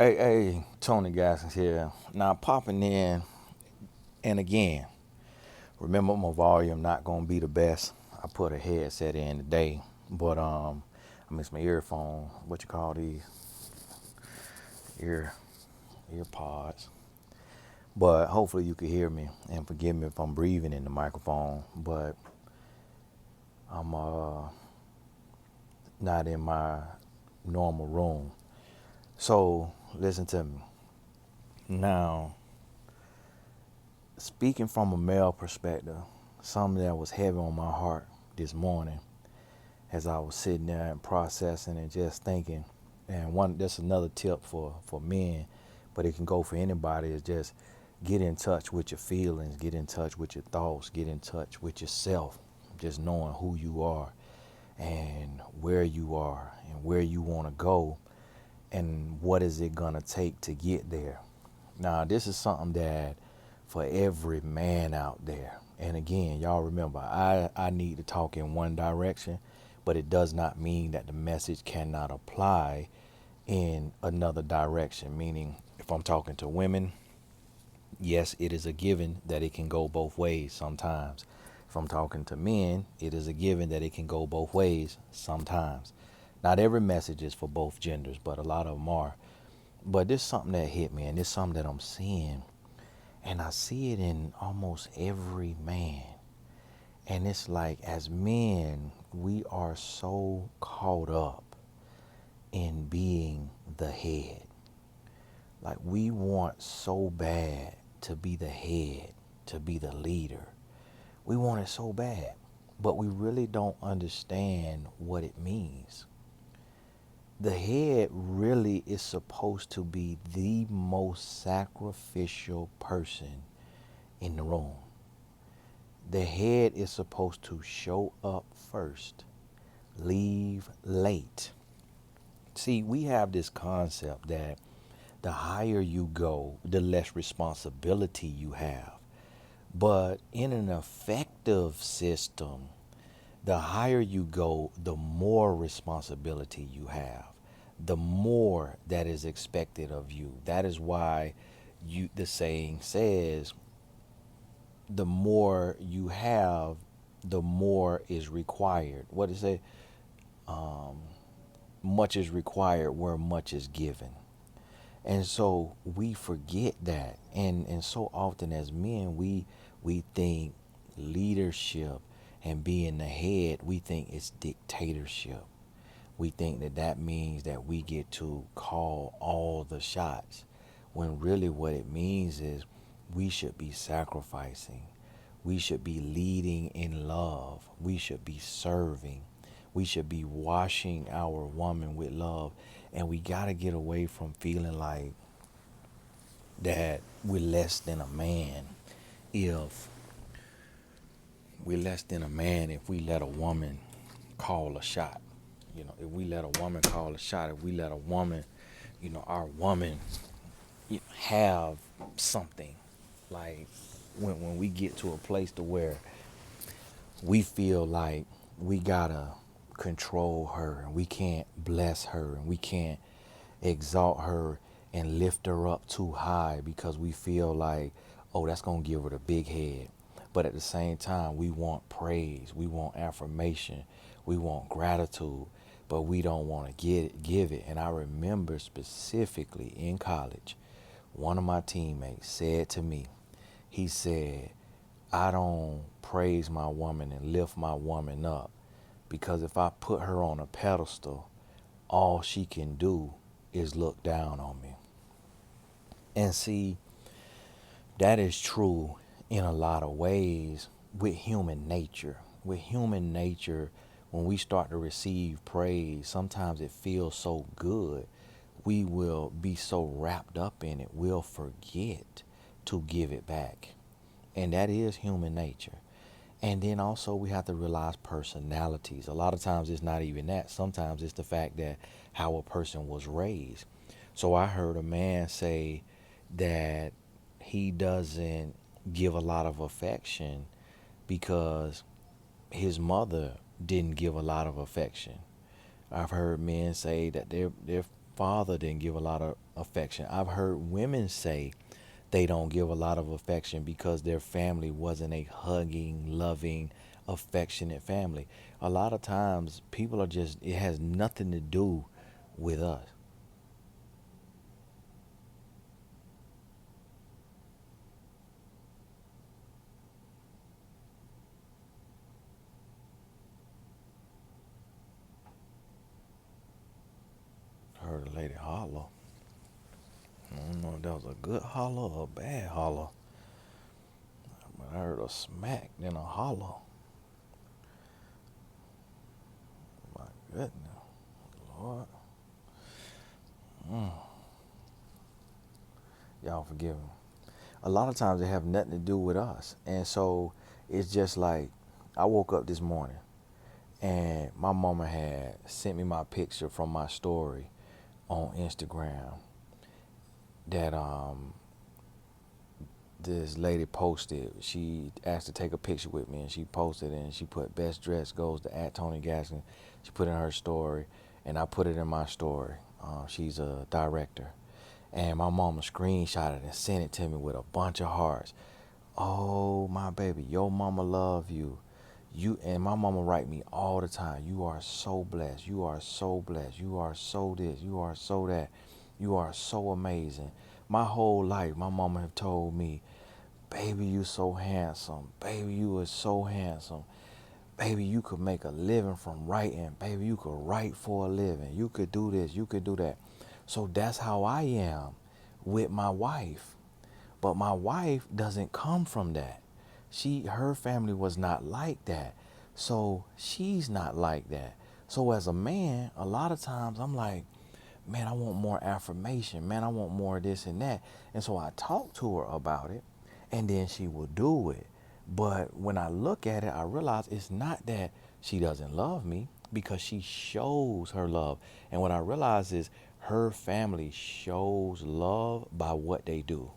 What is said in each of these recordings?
Hey, Tony Gaskins here. Now popping in, and again, remember my volume not gonna be the best. I put a headset in today, but I missed my earphone. What you call these ear ear pods? But hopefully you can hear me, and forgive me if I'm breathing in the microphone. But I'm not in my normal room. So listen to me now. Speaking from a male perspective, something that was heavy on my heart this morning as I was sitting there and processing and just thinking. And that's another tip for men, but it can go for anybody, is just get in touch with your feelings, get in touch with your thoughts, get in touch with yourself, just knowing who you are and where you want to go and what is it going to take to get there. Now, this is something that for every man out there. And again, y'all remember, I need to talk in one direction, but it does not mean that the message cannot apply in another direction. Meaning, if I'm talking to women, yes, it is a given that it can go both ways sometimes. If I'm talking to men, it is a given that it can go both ways sometimes. Not every message is for both genders, but a lot of them are. But this is something that hit me, and this is something that I'm seeing, and I see it in almost every man. And it's like, as men, we are so caught up in being the head. Like, we want so bad to be the head, to be the leader. We want it so bad, but we really don't understand what it means. The head really is supposed to be the most sacrificial person in the room. The head is supposed to show up first, leave late. See, we have this concept that the higher you go, the less responsibility you have. But in an effective system, the higher you go, the more responsibility you have, the more that is expected of you. That is why the saying says, the more you have, the more is required. What is it? Um, Much is required where much is given. And so we forget that. And so often as men, we think leadership and being the head, we think it's dictatorship. We think that that means that we get to call all the shots, when really what it means is we should be sacrificing. We should be leading in love. We should be serving. We should be washing our woman with love. And we got to get away from feeling like that we're less than a man if if we let a woman call a shot. If we let a woman call a shot, if we let a woman, our woman have something. Like, when we get to a place to where we feel like we gotta control her, and we can't bless her, and we can't exalt her and lift her up too high because we feel like, oh, that's gonna give her the big head. But at the same time, we want praise, we want affirmation, we want gratitude, but we don't want to give it. And I remember specifically in college, one of my teammates said to me, he said, I don't praise my woman and lift my woman up, because if I put her on a pedestal, all she can do is look down on me. And see, that is true in a lot of ways with human nature. With human nature, when we start to receive praise, sometimes it feels so good, we will be so wrapped up in it, we'll forget to give it back. And that is human nature. And then also we have to realize personalities. A lot of times it's not even that. Sometimes it's the fact that how a person was raised. So I heard a man say that he doesn't give a lot of affection because his mother didn't give a lot of affection. I've heard men say that their father didn't give a lot of affection. I've heard women say they don't give a lot of affection because their family wasn't a hugging, loving, affectionate family. A lot of times people are just, it has nothing to do with us. I heard a lady holler. I don't know if that was a good holler or a bad holler, but I heard a smack then a holler. My goodness, Lord. Mm, y'all forgive me. A lot of times they have nothing to do with us. And so it's just like I woke up this morning and my mama had sent me my picture from my story on Instagram that this lady posted. She asked to take a picture with me, and she posted and she put best dress goes to at Tony Gaskin. She put it in her story, and I put it in my story. She's a director, and my mama screenshotted it and sent it to me with a bunch of hearts. Oh my baby, your mama love you. You and my mama write me all the time. You are so blessed. You are so blessed. You are so this. You are so that. You are so amazing. My whole life, my mama have told me, baby, you so handsome. Baby, you are so handsome. Baby, you could make a living from writing. Baby, you could write for a living. You could do this. You could do that. So that's how I am with my wife. But my wife doesn't come from that. Her family was not like that. So she's not like that. So as a man, a lot of times I'm like, man, I want more affirmation. Man, I want more of this and that. And so I talk to her about it, and then she will do it. But when I look at it, I realize it's not that she doesn't love me, because she shows her love. And what I realize is her family shows love by what they do.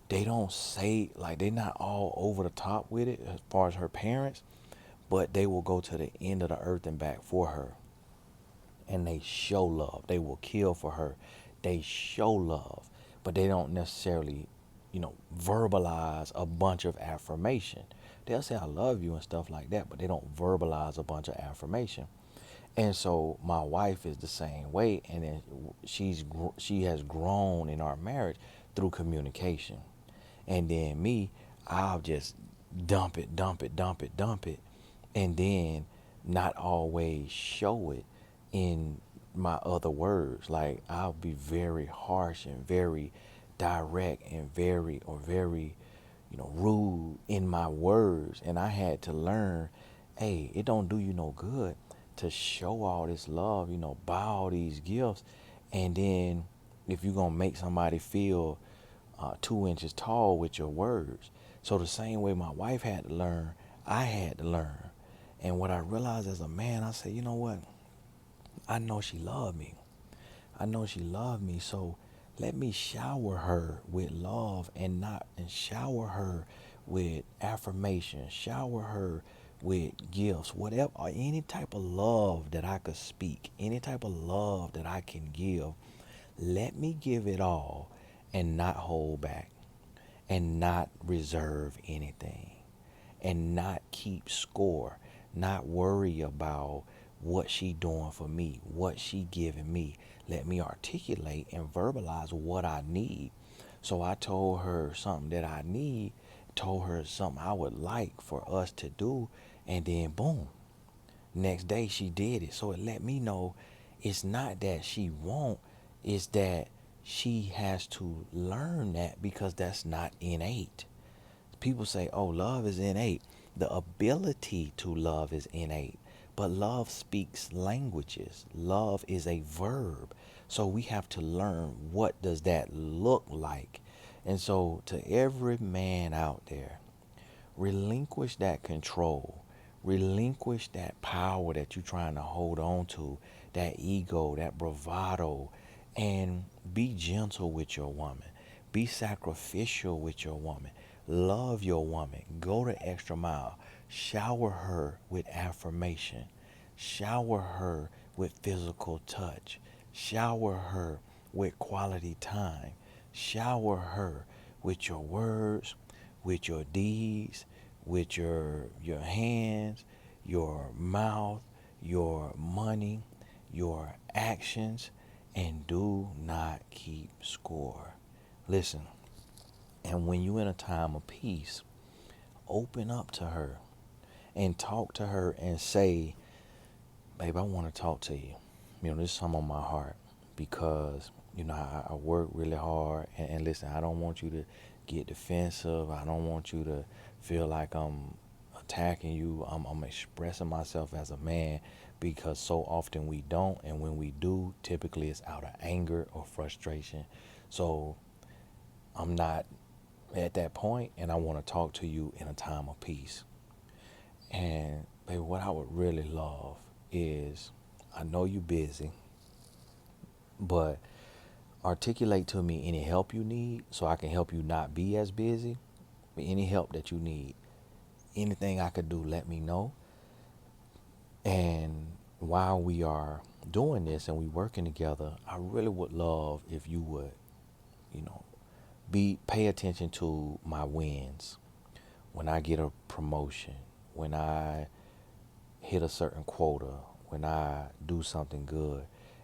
They don't say, like, they're not all over the top with it as far as her parents, but they will go to the end of the earth and back for her, and they show love. They will kill for her. They show love, but they don't necessarily, verbalize a bunch of affirmation. They'll say I love you and stuff like that, but they don't verbalize a bunch of affirmation. And so my wife is the same way, and then she has grown in our marriage through communication. And then me, I'll just dump it, dump it, dump it, dump it, and then not always show it in my other words. Like, I'll be very harsh and very direct and very rude in my words. And I had to learn, hey, it don't do you no good to show all this love, buy all these gifts, and then if you're gonna make somebody feel 2 inches tall with your words. So the same way my wife had to learn, I had to learn. And what I realized as a man, I said, you know what? I know she loved me. I know she loved me. So let me shower her with love, and shower her with affirmation, shower her with gifts, whatever, or any type of love that I could speak, any type of love that I can give. Let me give it all and not hold back, and not reserve anything, and not keep score, not worry about what she doing for me, what she giving me. Let me articulate and verbalize what I need. So I told her something that I need, told her something I would like for us to do, and then boom, next day she did it. So it let me know it's not that she won't, it's that she has to learn that, because that's not innate. People say, oh, love is innate. The ability to love is innate, but love speaks languages. Love is a verb. So we have to learn, what does that look like? And so to every man out there, relinquish that control. Relinquish that power that you're trying to hold on to, that ego, that bravado, and be gentle with your woman. Be sacrificial with your woman. Love your woman. Go the extra mile. Shower her with affirmation. Shower her with physical touch. Shower her with quality time. Shower her with your words, with your deeds, with your hands, your mouth, your money, your actions, and do not keep score. Listen, and when you're in a time of peace, open up to her and talk to her and say, babe, I want to talk to you. There's something on my heart because, I work really hard. And listen, I don't want you to get defensive. I don't want you to feel like I'm attacking you. I'm expressing myself as a man because so often we don't. And when we do, typically it's out of anger or frustration. So I'm not at that point, and I want to talk to you in a time of peace. And baby, what I would really love is, I know you're busy, but articulate to me any help you need so I can help you not be as busy. Any help that you need, anything I could do, let me know. And while we are doing this and we working together, I really would love if you would, you know, pay attention to my wins. When I get a promotion, when I hit a certain quota, when I do something good.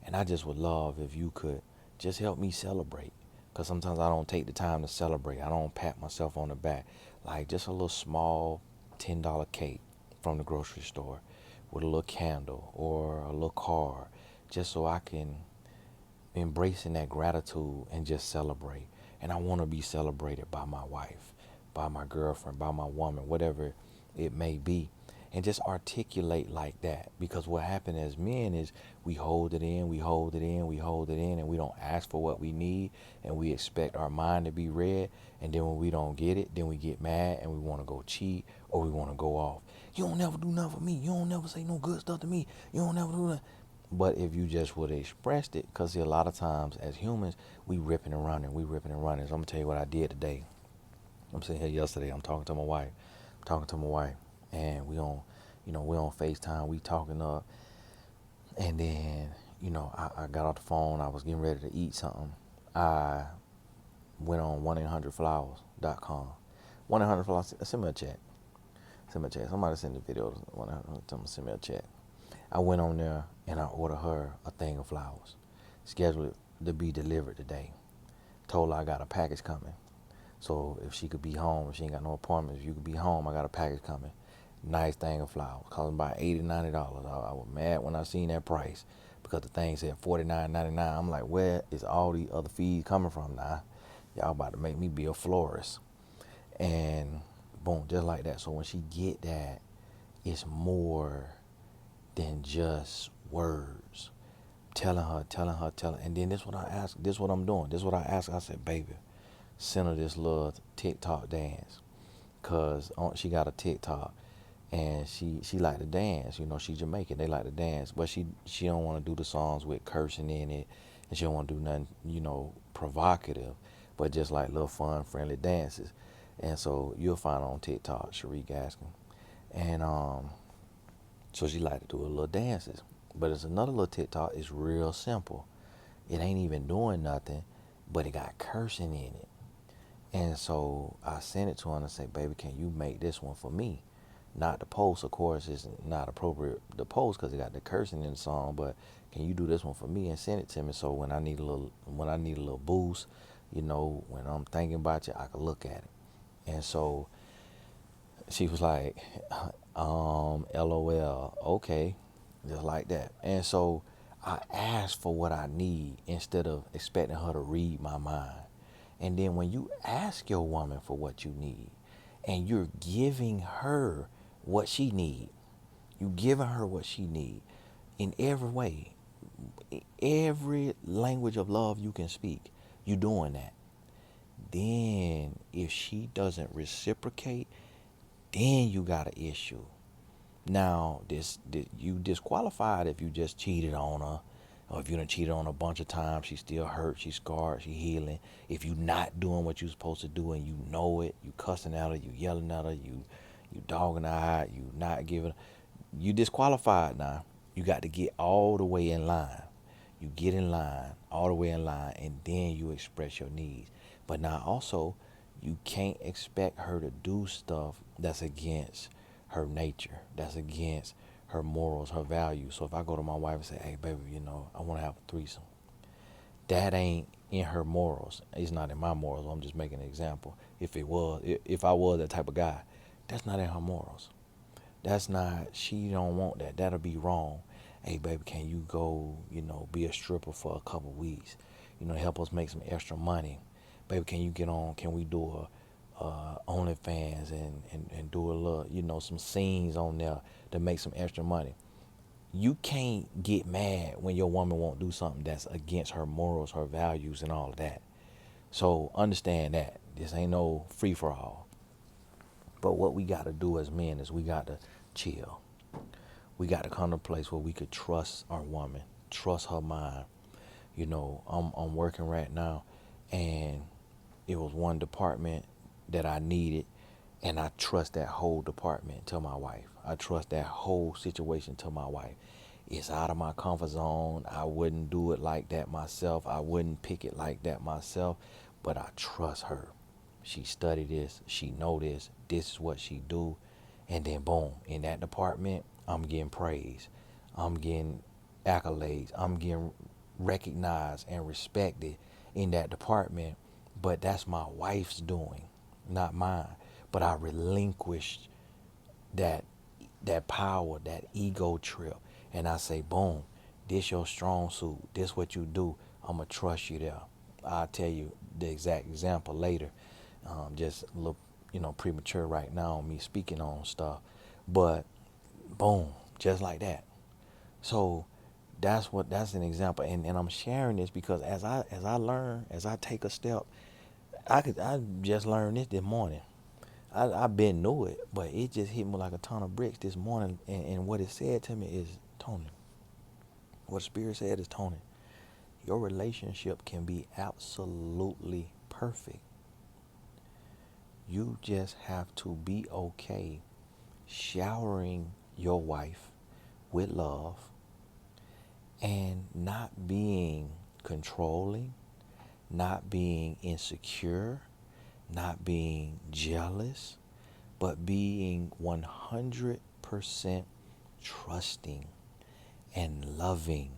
And I just would love if you could just help me celebrate. Because sometimes I don't take the time to celebrate. I don't pat myself on the back. Like just a little small $10 cake from the grocery store with a little candle or a little card, just so I can embracing that gratitude and just celebrate. And I want to be celebrated by my wife, by my girlfriend, by my woman, whatever it may be. And just articulate like that. Because what happens as men is we hold it in, we hold it in, we hold it in, and we don't ask for what we need, and we expect our mind to be read. And then when we don't get it, then we get mad and we want to go cheat or we want to go off. You don't never do nothing for me. You don't never say no good stuff to me. You don't never do that. But if you just would have expressed it, because a lot of times as humans, we ripping and running. So I'm going to tell you what I did today. I'm sitting here yesterday. I'm talking to my wife. And we on FaceTime. We talking up. And then, I got off the phone. I was getting ready to eat something. I went on 1-800-Flowers.com. 1-800-Flowers, send me a chat. Somebody send the video. 1-800, send me a chat. I went on there and I ordered her a thing of flowers. Scheduled it to be delivered today. Told her I got a package coming. So if she could be home, if she ain't got no appointment, if you could be home, I got a package coming. Nice thing of flowers. Cost about $80, $90. I was mad when I seen that price because the thing said $49.99. I'm like, where is all the other fees coming from now? Y'all about to make me be a florist. And boom, just like that. So when she get that, it's more than just words. Telling her. And then this is what I ask. This is what I'm doing. This is what I ask. I said, baby, send her this little TikTok dance. Because she got a TikTok. And she like to dance. She's Jamaican. They like to dance. But she don't want to do the songs with cursing in it. And she don't want to do nothing, provocative. But just like little fun, friendly dances. And so you'll find her on TikTok, Cherie Gaskin. And so she like to do her little dances. But it's another little TikTok. It's real simple. It ain't even doing nothing, but it got cursing in it. And so I sent it to her and I said, baby, can you make this one for me? Not the post, of course, it's not appropriate the post because it got the cursing in the song. But can you do this one for me and send it to me so when I need a little boost, when I'm thinking about you, I can look at it. And so she was like, LOL, okay, just like that. And so I asked for what I need instead of expecting her to read my mind. And then when you ask your woman for what you need and you're giving her what she need, you giving her what she need in every way, every language of love you can speak, you doing that. Then if she doesn't reciprocate, then you got an issue. Now, you disqualified if you just cheated on her, or if you done cheated on her a bunch of times, she still hurt, she's scarred, she healing. If you not doing what you supposed to do and you know it, you cussing at her, you yelling at her, you dogging her out, you not giving, you disqualified now. You got to get all the way in line. You get in line, all the way in line, and then you express your needs. But now also, you can't expect her to do stuff that's against her nature, that's against her morals, her values. So if I go to my wife and say, hey, baby, I want to have a threesome, that ain't in her morals. It's not in my morals. I'm just making an example. If I was that type of guy, that's not in her morals. That's not, she don't want that. That'll be wrong. Hey, baby, can you go, be a stripper for a couple weeks, help us make some extra money? Baby, can we do a OnlyFans and do a little, some scenes on there to make some extra money? You can't get mad when your woman won't do something that's against her morals, her values, and all of that. So understand that. This ain't no free for all. But what we got to do as men is we got to chill. We got to come to a place where we could trust our woman, trust her mind. I'm working right now, and it was one department that I needed, and I trust that whole department to my wife. I trust that whole situation to my wife. It's out of my comfort zone. I wouldn't do it like that myself. I wouldn't pick it like that myself, but I trust her. She studied this. She know this. This is what she do. And then boom, in that department, I'm getting praise. I'm getting accolades. I'm getting recognized and respected in that department. But that's my wife's doing, not mine. But I relinquished that power, that ego trip. And I say, boom, this your strong suit. This what you do. I'ma trust you there. I'll tell you the exact example later. Just a little, premature right now on me speaking on stuff. But boom, just like that. So that's an example. And I'm sharing this because as I learn, as I take a step, I just learned this morning. I been knew it, but it just hit me like a ton of bricks this morning. And what it said to me is, Tony, what Spirit said is, Tony, your relationship can be absolutely perfect. You just have to be okay showering your wife with love and not being controlling, not being insecure, not being jealous, but being 100% trusting and loving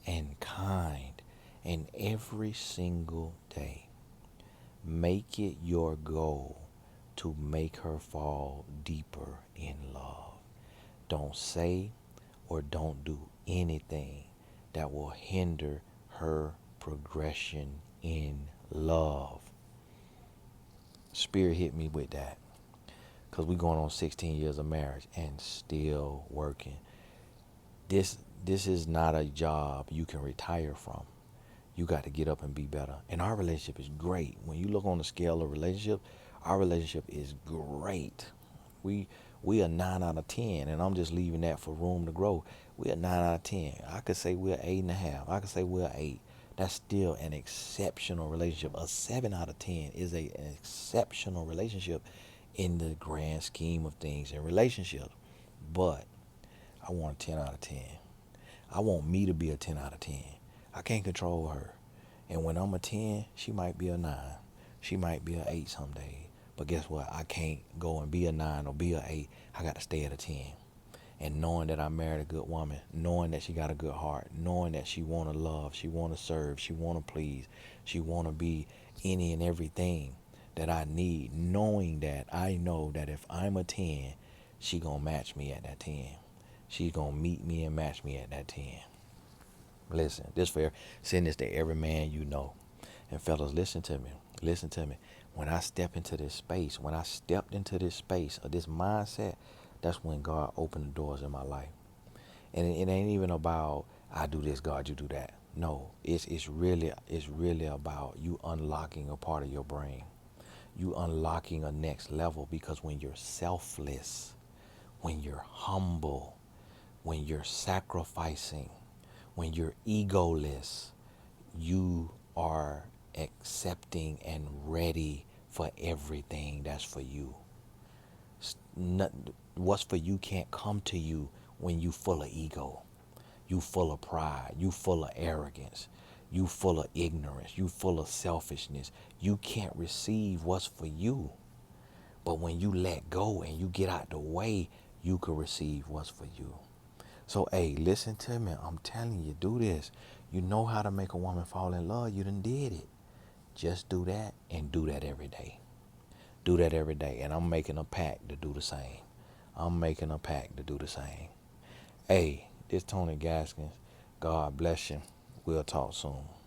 and kind, and every single day. Make it your goal to make her fall deeper in love. Don't say or don't do anything that will hinder her progression in love. Spirit hit me with that because we're going on 16 years of marriage and still working. This is not a job you can retire from. You got to get up and be better. And our relationship is great. When you look on the scale of relationship, our relationship is great. We are 9 out of 10, and I'm just leaving that for room to grow. We are 9 out of 10. I could say we're 8.5. I could say we're 8. That's still an exceptional relationship. A 7 out of 10 is an exceptional relationship in the grand scheme of things in relationships. But I want a 10 out of 10. I want me to be a 10 out of 10. I can't control her. And when I'm a 10, she might be a 9. She might be an 8 someday. But guess what? I can't go and be a 9 or be a 8. I got to stay at a 10. And knowing that I married a good woman, knowing that she got a good heart, knowing that she want to love, she want to serve, she want to please, she want to be any and everything that I need, knowing that I know that if I'm a 10, she going to match me at that 10. She's going to meet me and match me at that 10. Listen, this fair. Send this to every man you know. And fellas, listen to me. Listen to me. When I stepped into this space of this mindset, that's when God opened the doors in my life. And it ain't even about I do this, God, you do that. No, it's really about you unlocking a part of your brain. You unlocking a next level, because when you're selfless, when you're humble, when you're sacrificing, when you're egoless, you are accepting and ready for everything that's for you. What's for you can't come to you when you full of ego. You full of pride. You full of arrogance. You full of ignorance. You full of selfishness. You can't receive what's for you. But when you let go and you get out the way, you can receive what's for you. So, hey, listen to me. I'm telling you, do this. You know how to make a woman fall in love. You done did it. Just do that and do that every day. Do that every day. And I'm making a pact to do the same. I'm making a pact to do the same. Hey, this Tony Gaskins. God bless you. We'll talk soon.